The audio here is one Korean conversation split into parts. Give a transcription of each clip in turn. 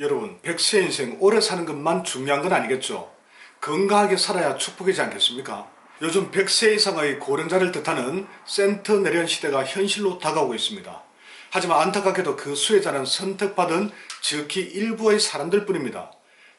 여러분, 100세 인생 오래 사는 것만 중요한 건 아니겠죠. 건강하게 살아야 축복이지 않겠습니까? 요즘 100세 이상의 고령자를 뜻하는 센터내리온 시대가 현실로 다가오고 있습니다. 하지만 안타깝게도 그 수혜자는 선택받은 지극히 일부의 사람들 뿐입니다.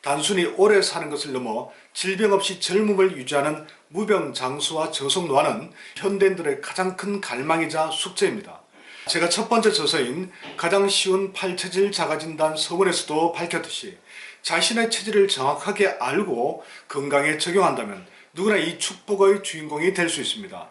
단순히 오래 사는 것을 넘어 질병 없이 젊음을 유지하는 무병장수와 저속노화는 현대인들의 가장 큰 갈망이자 숙제입니다. 제가 첫 번째 저서인 가장 쉬운 팔체질 자가진단 서문에서도 밝혔듯이 자신의 체질을 정확하게 알고 건강에 적용한다면 누구나 이 축복의 주인공이 될 수 있습니다.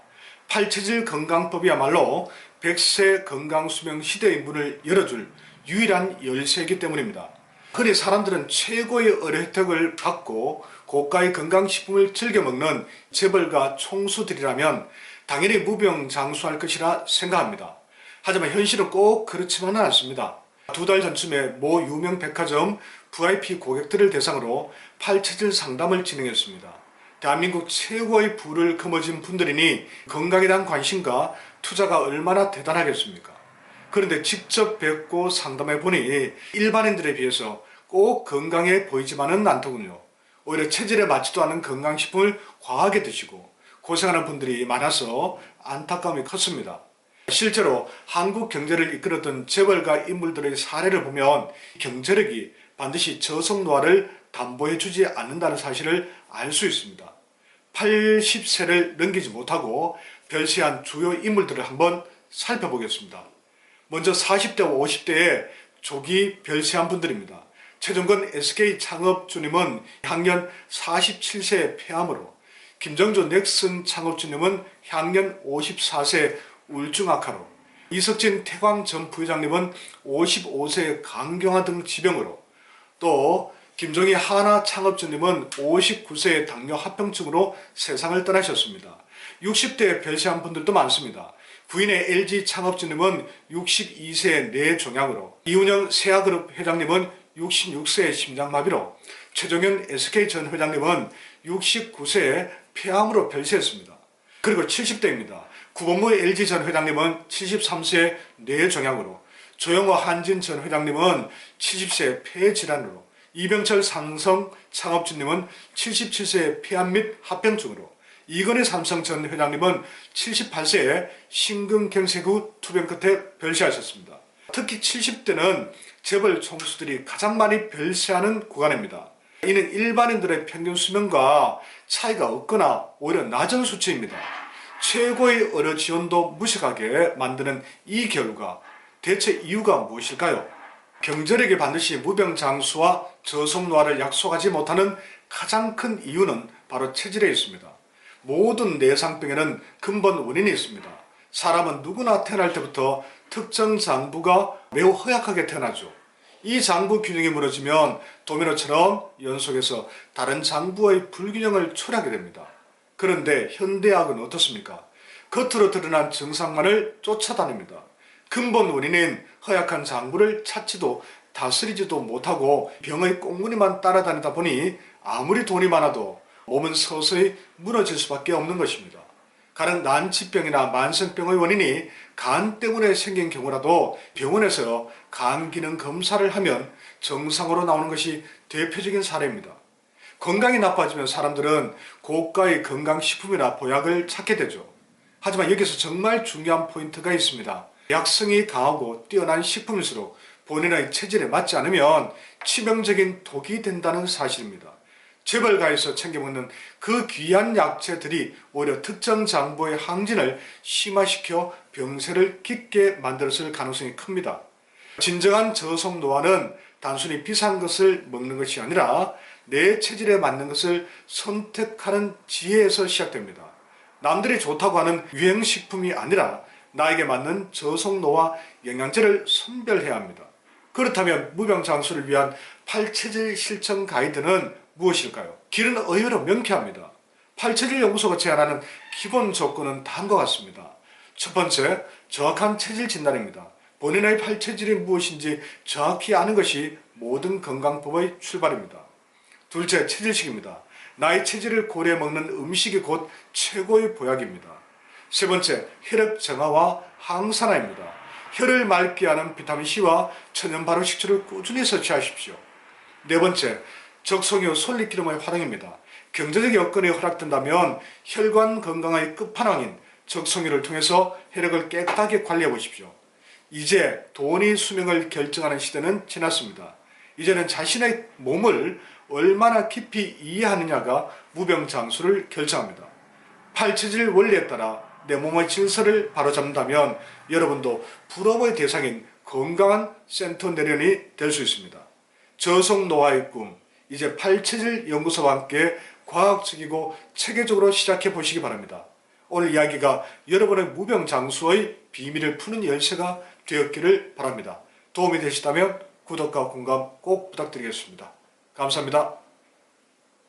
팔체질 건강법이야말로 100세 건강수명 시대의 문을 열어줄 유일한 열쇠이기 때문입니다. 흔히 사람들은 최고의 의료 혜택을 받고 고가의 건강식품을 즐겨 먹는 재벌가 총수들이라면 당연히 무병장수할 것이라 생각합니다. 하지만 현실은 꼭 그렇지만은 않습니다. 2달 전쯤에 모 유명 백화점 VIP 고객들을 대상으로 팔체질 상담을 진행했습니다. 대한민국 최고의 부를 거머쥔 분들이니 건강에 대한 관심과 투자가 얼마나 대단하겠습니까? 그런데 직접 뵙고 상담해 보니 일반인들에 비해서 꼭 건강해 보이지만은 않더군요. 오히려 체질에 맞지도 않은 건강식품을 과하게 드시고 고생하는 분들이 많아서 안타까움이 컸습니다. 실제로 한국 경제를 이끌었던 재벌가 인물들의 사례를 보면 경제력이 반드시 저속노화를 담보해주지 않는다는 사실을 알 수 있습니다. 80세를 넘기지 못하고 별세한 주요 인물들을 한번 살펴보겠습니다. 먼저 40대와 50대에 조기 별세한 분들입니다. 최종건 SK 창업주님은 향년 47세 폐암으로, 김정주 넥슨 창업주님은 향년 54세 우울증악화로, 이석진 태광 전 부회장님은 55세 간경화 등 지병으로, 또 김종희 하나 창업주님은 59세 당뇨 합병증으로 세상을 떠나셨습니다. 60대에 별세한 분들도 많습니다. 부인의 LG 창업주님은 62세 뇌종양으로, 이운영 세아그룹 회장님은 66세 심장마비로, 최종현 SK 전 회장님은 69세 폐암으로 별세했습니다. 그리고 70대입니다. 구본무 LG 전 회장님은 73세 뇌종양으로, 조영호 한진 전 회장님은 70세 폐질환으로, 이병철 삼성 창업주님은 77세 폐암 및 합병증으로, 이건희 삼성 전 회장님은 78세에 심근경색 후 투병 끝에 별세하셨습니다. 특히 70대는 재벌 총수들이 가장 많이 별세하는 구간입니다. 이는 일반인들의 평균 수명과 차이가 없거나 오히려 낮은 수치입니다. 최고의 의료 지원도 무색하게 만드는 이 결과, 대체 이유가 무엇일까요? 경제력이 반드시 무병장수와 저속노화를 약속하지 못하는 가장 큰 이유는 바로 체질에 있습니다. 모든 내상병에는 근본 원인이 있습니다. 사람은 누구나 태어날 때부터 특정 장부가 매우 허약하게 태어나죠. 이 장부 균형이 무너지면 도미노처럼 연속해서 다른 장부의 불균형을 초래하게 됩니다. 그런데 현대의학은 어떻습니까? 겉으로 드러난 증상만을 쫓아다닙니다. 근본 원인인 허약한 장부를 찾지도 다스리지도 못하고 병의 꽁무니만 따라다니다 보니 아무리 돈이 많아도 몸은 서서히 무너질 수밖에 없는 것입니다. 가령 난치병이나 만성병의 원인이 간 때문에 생긴 경우라도 병원에서 간 기능 검사를 하면 정상으로 나오는 것이 대표적인 사례입니다. 건강이 나빠지면 사람들은 고가의 건강식품이나 보약을 찾게 되죠. 하지만 여기서 정말 중요한 포인트가 있습니다. 약성이 강하고 뛰어난 식품일수록 본인의 체질에 맞지 않으면 치명적인 독이 된다는 사실입니다. 재벌가에서 챙겨 먹는 그 귀한 약재들이 오히려 특정 장부의 항진을 심화시켜 병세를 깊게 만들었을 가능성이 큽니다. 진정한 저속노화는 단순히 비싼 것을 먹는 것이 아니라 내 체질에 맞는 것을 선택하는 지혜에서 시작됩니다. 남들이 좋다고 하는 유행식품이 아니라 나에게 맞는 저속노화 영양제를 선별해야 합니다. 그렇다면 무병장수를 위한 팔체질 실천 가이드는 무엇일까요? 길은 의외로 명쾌합니다. 팔체질 연구소가 제안하는 기본 조건은 다음과 같습니다. 첫 번째, 정확한 체질 진단입니다. 본인의 팔체질이 무엇인지 정확히 아는 것이 모든 건강법의 출발입니다. 둘째, 체질식입니다. 나의 체질을 고려해 먹는 음식이 곧 최고의 보약입니다. 세 번째, 혈액 정화와 항산화입니다. 혈을 맑게 하는 비타민C와 천연 발효 식초를 꾸준히 섭취하십시오. 네 번째, 적송유 솔리기름의 활용입니다. 경제적 여건이 허락된다면 혈관 건강의 끝판왕인 적송유를 통해서 혈액을 깨끗하게 관리해 보십시오. 이제 돈이 수명을 결정하는 시대는 지났습니다. 이제는 자신의 몸을 얼마나 깊이 이해하느냐가 무병장수를 결정합니다. 팔체질 원리에 따라 내 몸의 질서를 바로잡는다면 여러분도 부러움의 대상인 건강한 센터내련이 될 수 있습니다. 저속 노화의 꿈, 이제 팔체질 연구소와 함께 과학적이고 체계적으로 시작해 보시기 바랍니다. 오늘 이야기가 여러분의 무병장수의 비밀을 푸는 열쇠가 되었기를 바랍니다. 도움이 되시다면 구독과 공감 꼭 부탁드리겠습니다. 감사합니다.